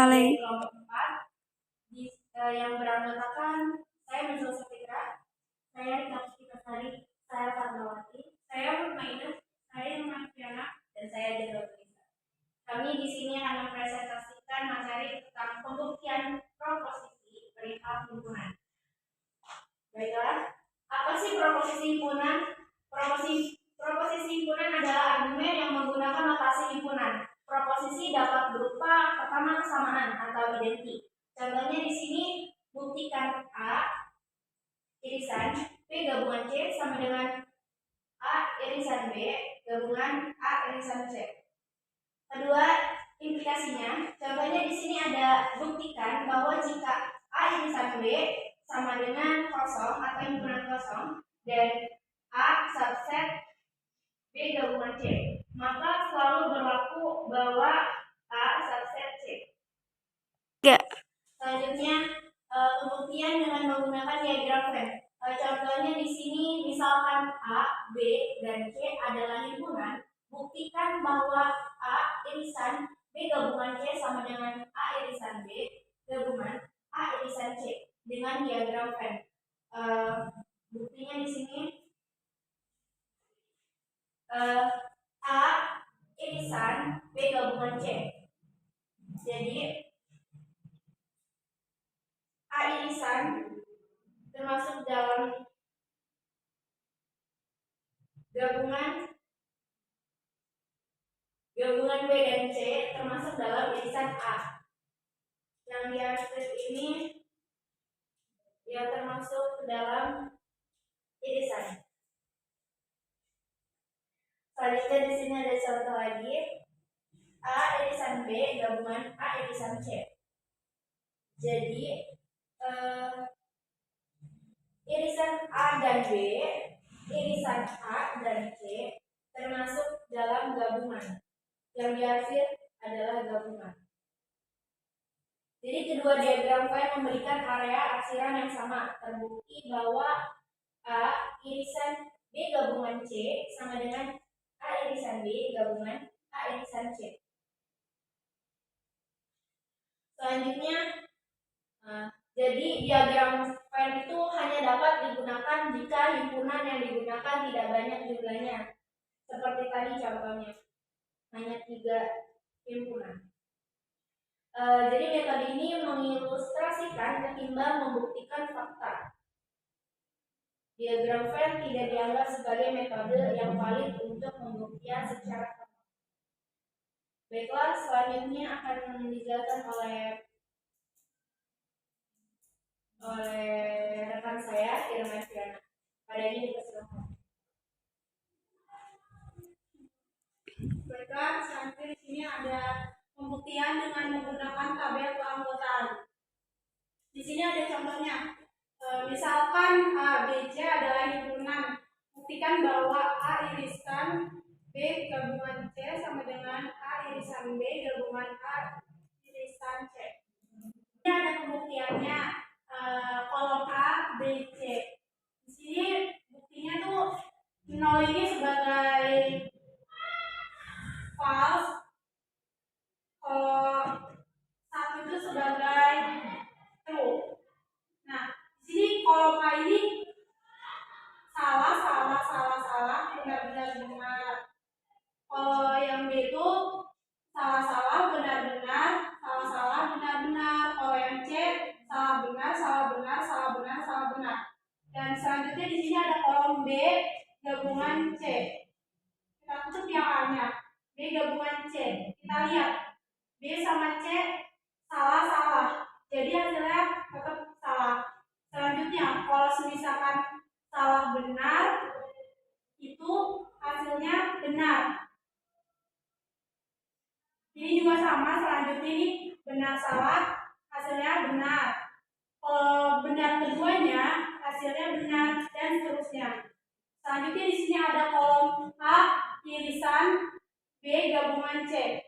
dari kelompok 4 yang beranggotakan saya Nuzul Sapitra, saya Rita Puspitasari, saya Fatmawati, saya Mutmainah, saya Marfiana, dan saya Jendral Tulisa. Kami di sini akan mempresentasikan materi tentang pembuktian proposisi perihal himpunan. Baiklah, apa sih proposisi himpunan? Proposisi himpunan adalah argumen yang menggunakan notasi himpunan. Proposisi dapat berupa pertama kesamaan atau identik. Contohnya di sini buktikan A irisan B gabungan C sama dengan A irisan B gabungan A irisan C. Kedua, implikasinya. Contohnya di sini ada buktikan bahwa jika A irisan B sama dengan kosong atau himpunan kosong dan A subset B gabungan C, maka selalu berlaku bahwa A subset C. Selanjutnya pembuktian dengan menggunakan diagram Venn. Contohnya di sini misalkan A, B, dan C adalah himpunan, buktikan bahwa A irisan B gabungan C sama dengan A irisan B gabungan A irisan C dengan diagram Venn. Buktinya di sini A irisan B gabungan C. Jadi A irisan termasuk dalam gabungan B dan C termasuk dalam irisan A. Yang di atas ini ya termasuk dalam irisan. Selanjutnya di sini ada contoh lagi. A irisan B gabungan A irisan C. Jadi irisan A dan B, irisan A dan C termasuk dalam gabungan. Yang di akhir adalah gabungan. Jadi kedua diagram Venn memberikan area aksiran yang sama. Terbukti bahwa A irisan B gabungan C sama dengan A irisan B gabungan A irisan C. Selanjutnya, jadi diagram Venn itu hanya dapat digunakan jika himpunan yang digunakan tidak banyak jumlahnya. Seperti tadi contohnya, hanya 3 himpunan. Jadi metode ini mengilustrasikan ketimbang membuktikan fakta. Diagram Venn tidak dianggap sebagai metode yang valid untuk pembuktian secara formal. Baiklah, selanjutnya akan dijelaskan oleh rekan saya, Irma Fiana. Padanya dipersilakan. Baiklah, selanjutnya di sini ada pembuktian dengan menggunakan tabel keanggotaan. Di sini ada contohnya. Misalkan A, B, C adalah himpunan. Buktikan bahwa A irisan B gabungan C sama dengan A irisan B gabungan A irisan C. Ini ada pembuktiannya. Kolom A, B, C. Di sini buktinya tuh 0 ini sebagai false, kalau 1 itu sebagai true. Nah, di sini kolom A ini salah, benar. Kalau yang B itu salah, benar. Kalau yang C salah, benar. Dan selanjutnya di sini ada kolom B gabungan C. Kita tutup yang A-nya. B gabungan C. Kita lihat B sama C salah. Jadi hasilnya tetap salah. Selanjutnya, kalau misalkan salah benar, itu hasilnya benar. Ini juga sama, selanjutnya ini benar salah, hasilnya benar. Kalau benar keduanya, hasilnya benar, dan seterusnya. Selanjutnya di sini ada kolom A irisan B gabungan C.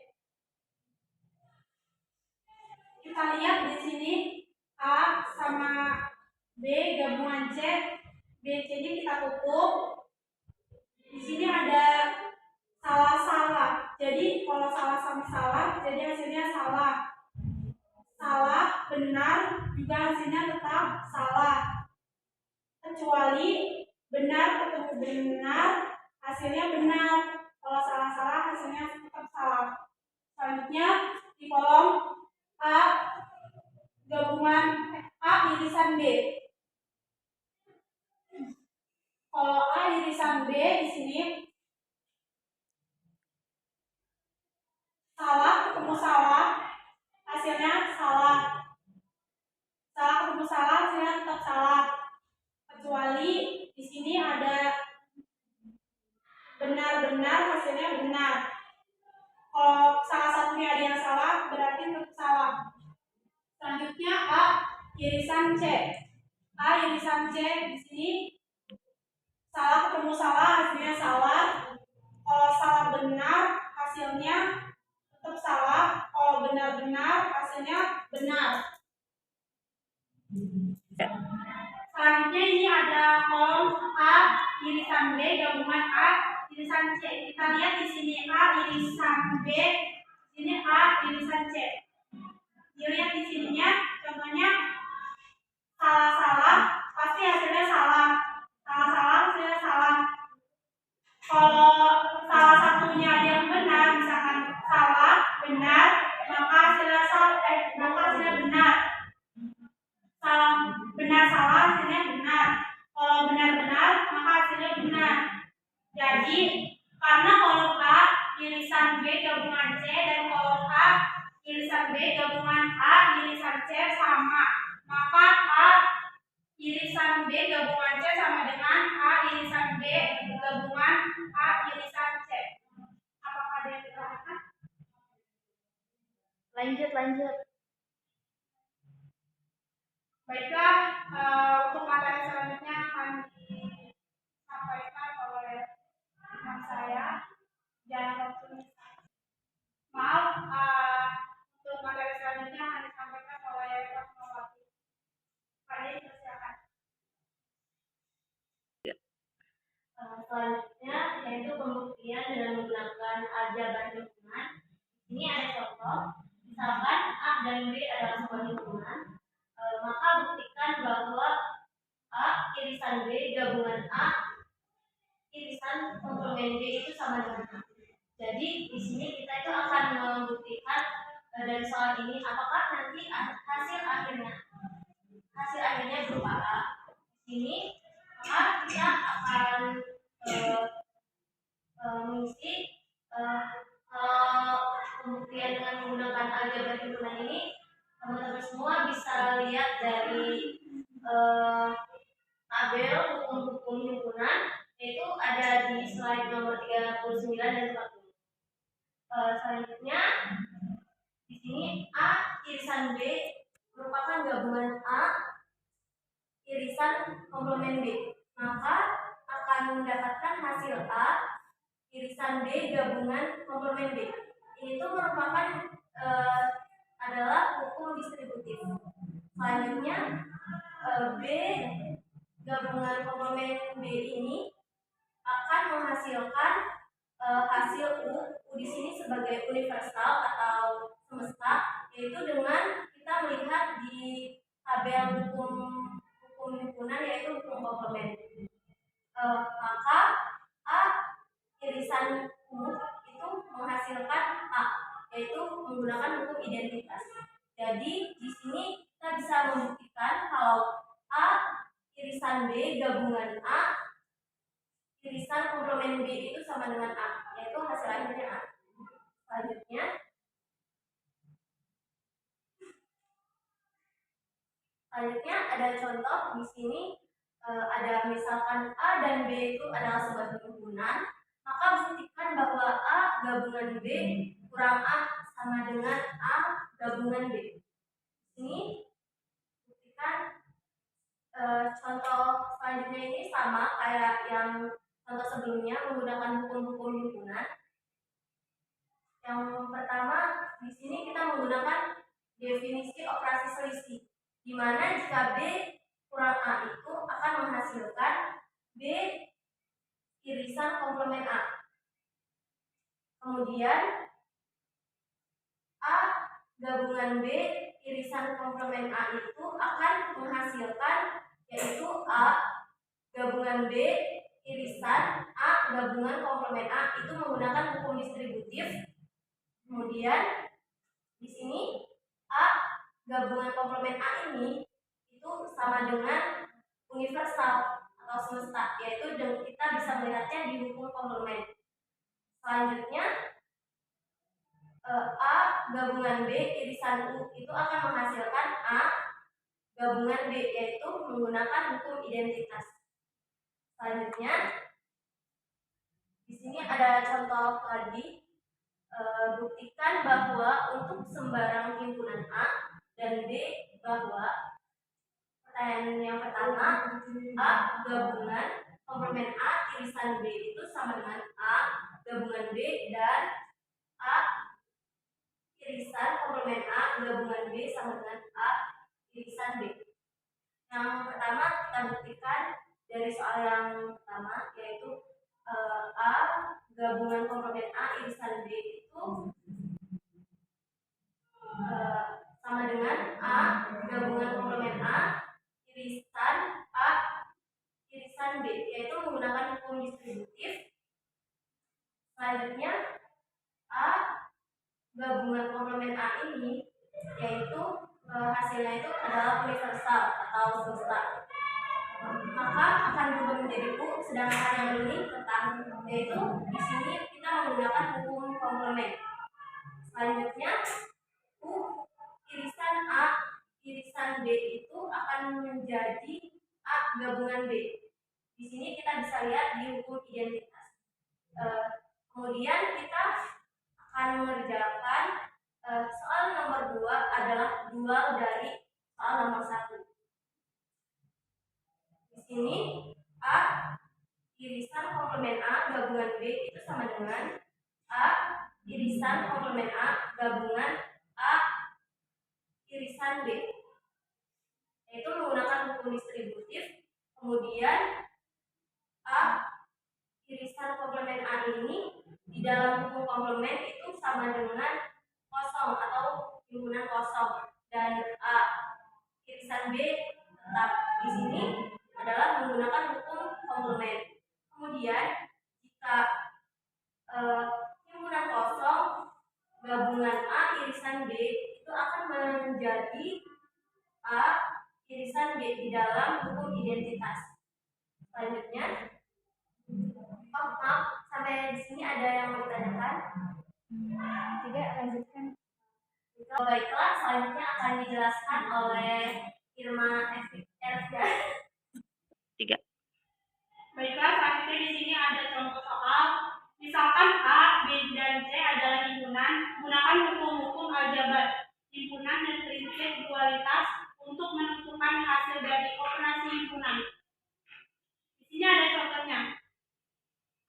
Kita lihat di sini A sama B gabungan C, BC-nya kita tutup. Di sini ada salah. Jadi kalau salah sama salah, jadi hasilnya salah. salah, benar, juga hasilnya tetap salah. Kecuali benar ketemu benar, hasilnya benar. Kalau salah-salah, hasilnya tetap salah. Selanjutnya di kolom A gabungan A irisan B. Kalau A irisan B di sini salah ketemu salah, hasilnya salah. Salah ketemu salah, hasilnya tetap salah. Kecuali di sini ada benar-benar, hasilnya benar. Kalau salah satunya ada yang salah, berarti tetap salah. Selanjutnya A irisan C. A irisan C di sini salah ketemu salah, hasilnya salah. Kalau salah benar, hasilnya tetap salah. Kalau benar-benar, hasilnya benar. Selanjutnya ini ada kolom A irisan B gabungan A irisan C. Kita lihat di sini A irisan B, ini A irisan C. Dilihat di sininya, contohnya salah-salah pasti hasilnya salah. Salah-salah hasilnya salah. Kalau salah satunya ada yang benar, misalkan salah, benar, maka hasilnya benar. Salah, benar, salah, hasilnya benar. Kalau benar-benar, maka hasilnya benar. Jadi, karena kolom A irisan B gabungan C dan kolom A irisan B gabungan A irisan C sama, maka A irisan B gabungan C sama dengan A irisan B gabungan A irisan C. Apakah ada yang ditanyakan? Lanjut. Baiklah, untuk materi selanjutnya akan disampaikan oleh teman saya. Jangan waktu. Maaf, untuk materi selanjutnya akan disampaikan oleh Fatmawati. Kalian silakan. Selanjutnya yaitu pembuktian dengan menggunakan aljabar himpunan. Ini ada contoh, misalkan A dan B adalah sebuah himpunan, maka buktikan bahwa A irisan B gabungan A irisan komplemen B itu sama dengan A. Jadi di sini kita itu akan membuktikan dari soal ini apakah nanti hasil akhirnya berupa A. Ini maka kita akan mengisi pembuktian dengan menggunakan aljabar himpunan ini. Teman-teman semua bisa lihat dari tabel hukum-hukum himpunan, yaitu ada di slide nomor 39 dan 40. Selanjutnya di sini A irisan B merupakan gabungan A irisan komplemen B, maka akan mendapatkan hasil A irisan B gabungan komplemen B. Ini tuh merupakan adalah hukum distributif. Selanjutnya B gabungan komplemen B ini akan menghasilkan hasil U di sini sebagai universal atau semesta, yaitu dengan kita melihat di tabel hukum himpunan yaitu hukum komplemen. Maka A irisan U itu menghasilkan A, yaitu menggunakan hukum identitas. Jadi di sini kita bisa membuktikan kalau A irisan B gabungan A irisan komplemen B itu sama dengan A, yaitu hasil akhirnya A. Selanjutnya ada contoh di sini, ada misalkan A dan B itu adalah sebuah himpunan, maka buktikan bahwa A gabungan B kurang A sama dengan A gabungan B. Ini buktikan contoh selanjutnya ini sama kayak yang contoh sebelumnya menggunakan hukum-hukum himpunan. Yang pertama di sini kita menggunakan definisi operasi selisih, di mana jika B kurang A itu akan menghasilkan B irisan komplemen A. Kemudian A gabungan B irisan komplemen A itu akan menghasilkan yaitu A gabungan B irisan A gabungan komplemen A itu menggunakan hukum distributif. Kemudian di sini A gabungan komplemen A ini itu sama dengan universal atau semesta, yaitu kita bisa melihatnya di hukum komplemen. Selanjutnya A gabungan B irisan U itu akan menghasilkan A gabungan B, yaitu menggunakan hukum identitas. Selanjutnya di sini ada contoh tadi, buktikan bahwa untuk sembarang himpunan A dan B bahwa pertanyaan yang pertama A gabungan komplemen A irisan B itu sama dengan A gabungan B dan A irisan komplemen A gabungan B sama dengan A irisan B. Yang pertama kita buktikan dari soal yang pertama, yaitu A gabungan komplemen A irisan B itu sama dengan A gabungan komplemen A irisan A irisan B, yaitu menggunakan hukum distributif. Selanjutnya A gabungan komplemen A ini yaitu hasilnya itu adalah universal atau semesta, maka akan berubah menjadi U. Sedangkan yang ini tetap, yaitu di sini kita menggunakan hukum komplemen. Selanjutnya U irisan A irisan B itu akan menjadi A gabungan B. Di sini kita bisa lihat di hukum identitas. Kemudian kita akan mengerjakan soal nomor 2 adalah dual dari soal nomor 1. Di sini A irisan komplemen A gabungan B itu sama dengan A irisan komplemen A gabungan A irisan B, yaitu menggunakan hukum distributif. Kemudian A irisan komplemen A ini di dalam hukum komplemen itu sama dengan kosong atau himpunan kosong, dan A irisan B tetap di sini adalah menggunakan hukum komplemen. Kemudian jika himpunan kosong gabungan A irisan B itu akan menjadi A irisan B di dalam hukum identitas. Selanjutnya, maaf, sampai di sini ada yang mau ditanyakan? Tidak, lanjutkan. Baiklah, selanjutnya akan dijelaskan oleh Irma Elvia. 3. Baiklah, selanjutnya di sini ada contoh soal. Misalkan A, B, dan C adalah himpunan, gunakan hukum-hukum aljabar himpunan dan prinsip dualitas untuk menentukan hasil dari operasi himpunan. Di sini ada contohnya.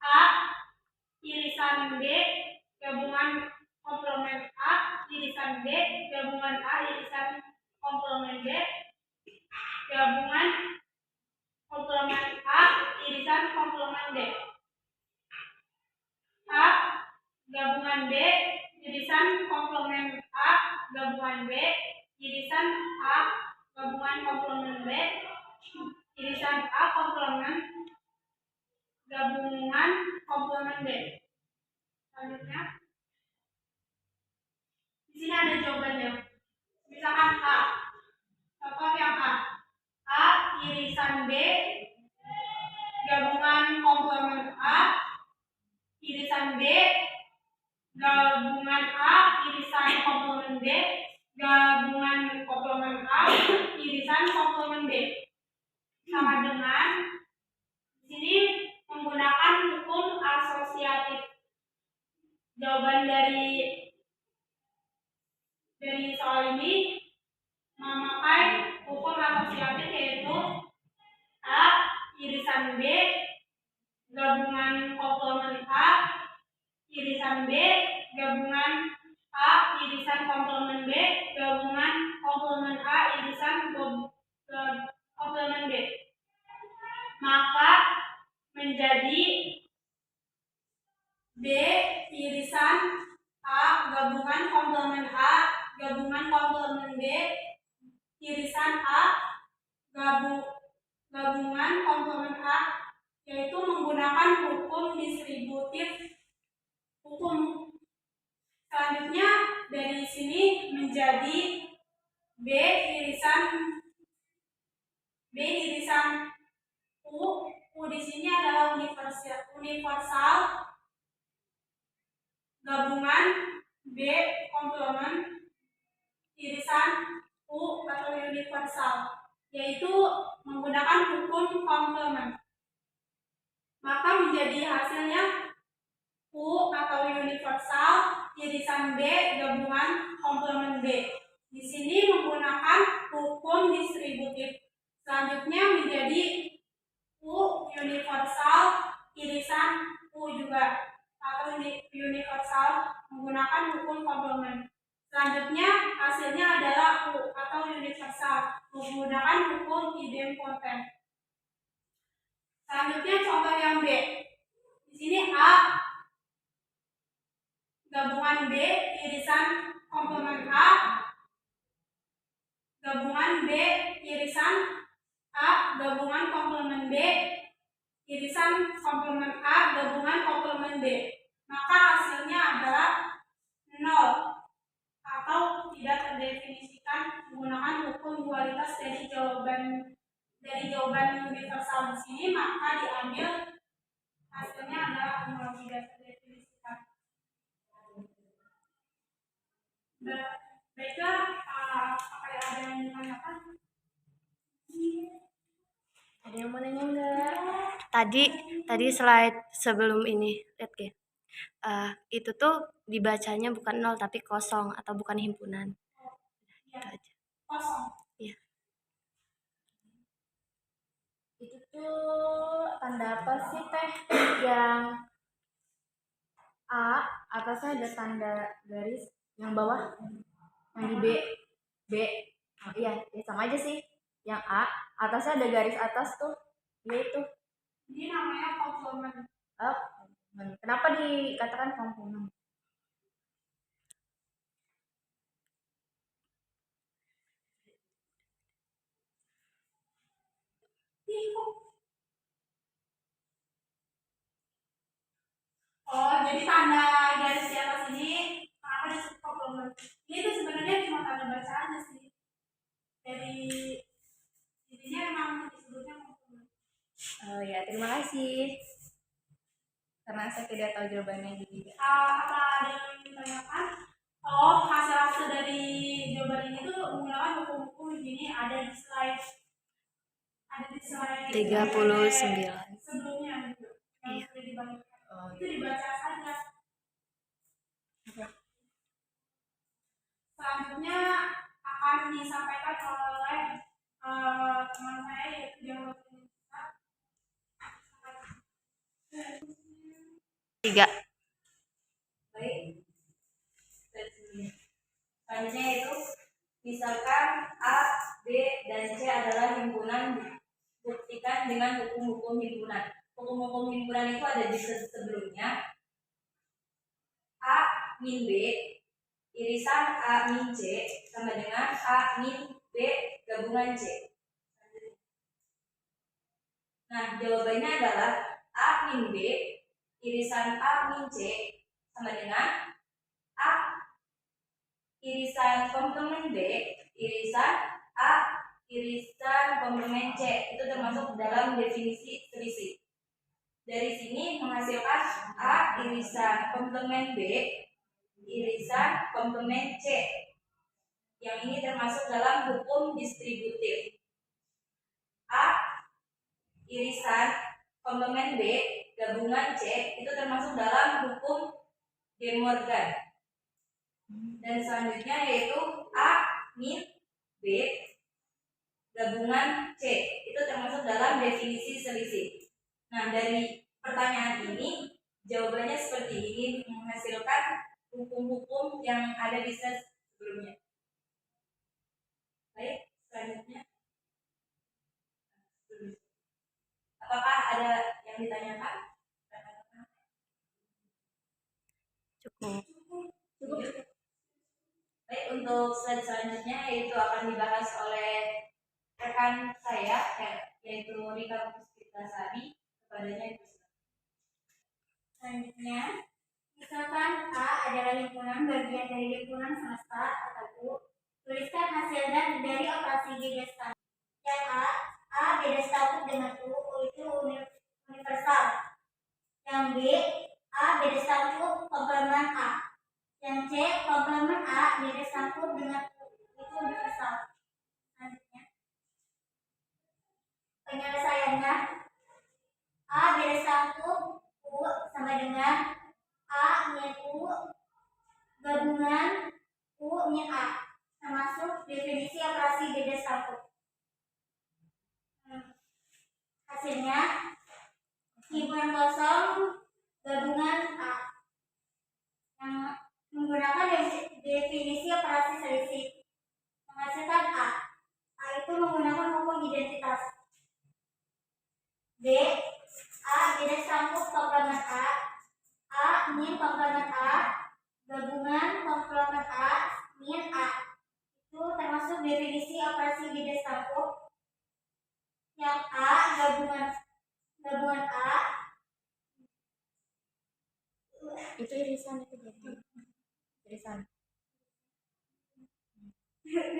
A irisan B gabungan komplemen A irisan B gabungan A irisan komplemen B gabungan komplemen A irisan komplemen B. A gabungan B irisan komplemen A gabungan B irisan A gabungan komplemen B irisan A komplemen gabungan komplemen B. Selanjutnya, di sini ada jawabannya. Misalkan A, contoh yang A irisan B gabungan komplemen A irisan B gabungan A irisan komplemen B gabungan komplemen A irisan komplemen B, sama dengan di sini menggunakan hukum asosiatif. Jawaban dari soal ini memakai hukum asosiatif, yaitu A irisan B gabungan komplemen A irisan B gabungan A irisan komplemen B gabungan komplemen A irisan komplemen B, maka menjadi B irisan A gabungan komplemen A gabungan komplement B irisan A gabungan komplement A, yaitu menggunakan hukum distributif hukum. Selanjutnya dari sini menjadi B irisan U. U di sini adalah universal gabungan B komplement irisan U atau universal, yaitu menggunakan hukum komplement. Maka menjadi hasilnya U atau universal irisan B gabungan komplement B. Di sini menggunakan hukum distributif. Selanjutnya menjadi U universal irisan U juga atau universal menggunakan hukum komplement. Selanjutnya hasilnya adalah U atau universal menggunakan hukum idempoten. Selanjutnya contoh yang B. Di sini A gabungan B irisan komplement A gabungan B irisan A gabungan komplement B irisan komplement A gabungan komplement B. Maka hasilnya adalah 0 atau tidak terdefinisikan menggunakan hukum dualitas dari jawaban universal di sini, maka diambil hasilnya adalah 0, tidak terdefinisikan. Baiklah, apakah ada yang ditanyakan? Ada yang mau nanya enggak? Tadi slide sebelum ini, lihat ya. Itu tuh dibacanya bukan 0 tapi kosong atau bukan himpunan. Ya, Itu aja. kosong. Iya. Itu tuh tanda apa sih Teh? Yang A atasnya ada tanda garis, yang bawah yang di B. Oh, iya, ya sama aja sih. Yang A atasnya ada garis atas tuh, yaitu Ini namanya komplement. kenapa dikatakan komplement? Oh, jadi tanda garis di atas ini kenapa disebut komplement? Ini tuh sebenarnya cuma tanda baca aja sih. Dari intinya emang disebutnya komplement. Oh ya, terima kasih. Karena saya tidak tahu jawabannya jadi. Apa ada yang ditanyakan? Oh, hasil dari jawaban ini tuh menggunakan hukum-hukum ini ada di slide 39. sebelumnya gitu. Yang Iya. sudah dibagikan. Oh, Itu dibaca saja. Selanjutnya akan disampaikan oleh teman saya yaitu Jawa Timur. 3. baik. Selanjutnya itu misalkan A, B, dan C adalah himpunan, buktikan dengan hukum-hukum himpunan. Hukum-hukum himpunan itu ada di sebelumnya. A min B irisan A min C sama dengan A min B gabungan C. Nah, jawabannya adalah A min B irisan A min C sama dengan A irisan komplement B irisan A irisan komplement C. Itu termasuk dalam definisi selisih. Dari sini menghasilkan A irisan komplement B irisan komplement C. Yang ini termasuk dalam hukum distributif. A irisan komplement B gabungan C itu termasuk dalam hukum De Morgan. Dan selanjutnya yaitu A min B gabungan C itu termasuk dalam definisi selisih. Nah, dari pertanyaan ini jawabannya seperti ini, menghasilkan hukum-hukum yang ada di slide sebelumnya. Baik, selanjutnya apakah ada yang ditanyakan? Cukup. Baik, untuk untuk slide selanjutnya yaitu akan dibahas oleh rekan saya yaitu Rika Puspitasari. Kepadanya itu. Selanjutnya, misalkan A adalah himpunan bagian dari himpunan semesta atau U, tuliskan hasil dan dari operasi beda standar. Yang A beda standar dengan U itu universal. Yang B, A beda standar komplemen A. Yang C, komplemen A beda standar dengan U itu universal. Selanjutnya, penyelesaiannya A beda standar U sama dengan A min U gabungan U min A, termasuk definisi operasi beda standar. Hasilnya himpunan kosong gabungan A yang menggunakan definisi operasi selisih menghasilkan A. A itu menggunakan hukum identitas. B, A beda standar komplemen A min komplemen A gabungan komplemen A min A itu termasuk definisi operasi beda standar. Yang A gabungan A Itu irisan itu berarti. Irisan.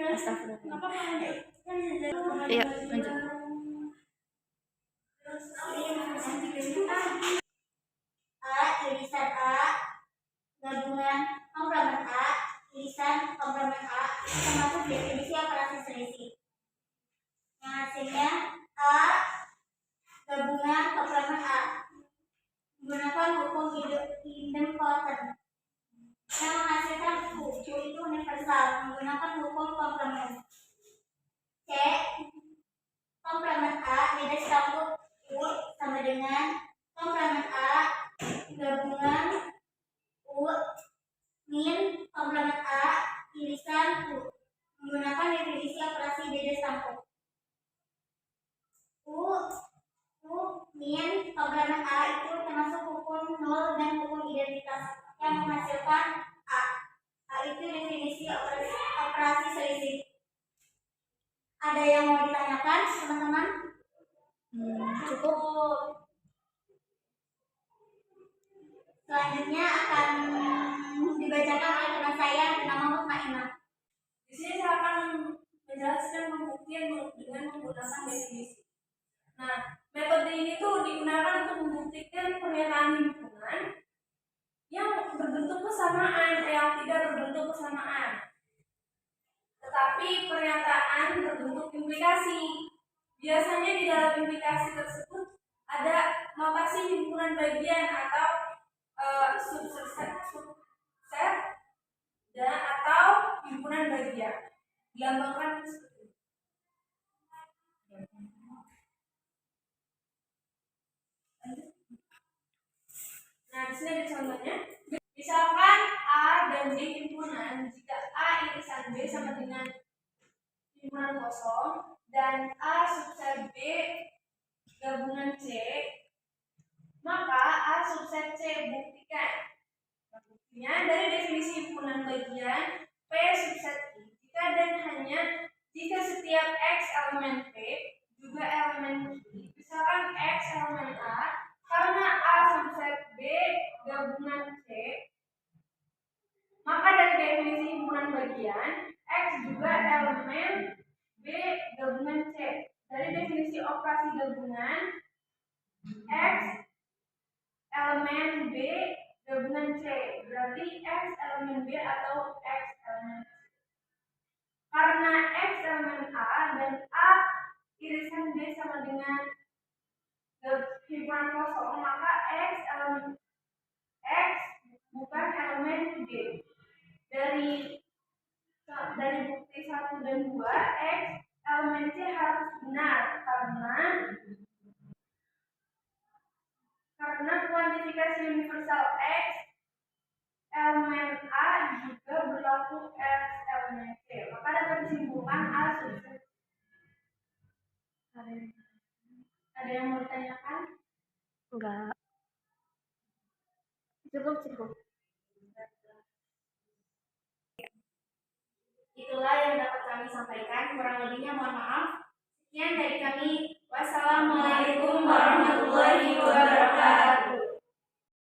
Astagfirullah. Iya, lanjut. A irisan A gabungan komplemen A irisan komplemen A itu termasuk definisi operasi selisih. Yang hasilnya A gabungan komplemen A menggunakan hukum idempotent yang menghasilkan U itu universal menggunakan hukum komplemen. C, komplemen A beda standar U sama dengan komplemen A gabungan U min komplemen A irisan U menggunakan definisi operasi beda standar. U min komplemen A itu termasuk hukum nol dan hukum identitas yang menghasilkan A. A itu definisi operasi selisih. Ada yang mau ditanyakan, teman-teman? Cukup. Selanjutnya akan dibacakan oleh teman saya bernama Mutmainah. Di sini saya akan menjelaskan pembuktian dengan menggunakan definisi. Nah, metode ini tuh digunakan untuk membuktikan pernyataan himpunan yang berbentuk kesamaan, yang tidak berbentuk kesamaan. Tetapi pernyataan berbentuk implikasi. Biasanya di dalam implikasi tersebut ada notasi himpunan bagian atau subset dan atau himpunan bagian. Dilambangkan seperti ini. Nah, di sini ada contohnya. Misalkan A dan B himpunan, jika A irisan B sama dengan himpunan kosong dan A subset B gabungan C, maka A subset C buktikan. Buktinya dari definisi himpunan bagian P subset I, jika dan hanya jika setiap X elemen P juga elemen Q, misalkan X elemen A, karena A subset B gabungan C, maka dari definisi himpunan bagian X juga elemen B gabungan C. Dari definisi operasi gabungan X elemen B gabungan C, berarti X elemen B atau X elemen C. Karena X elemen A dan A irisan B sama dengan himpunan kosong, maka X elemen X bukan elemen B. Dari bukti 1 dan 2, X elemen C harus benar karena kuantifikasi universal X elemen A juga berlaku X elemen C. Maka dapat disimpulkan A subset. Ada yang mau ditanyakan? Enggak. Cukup. sampaikan. Kurang lebihnya mohon maaf.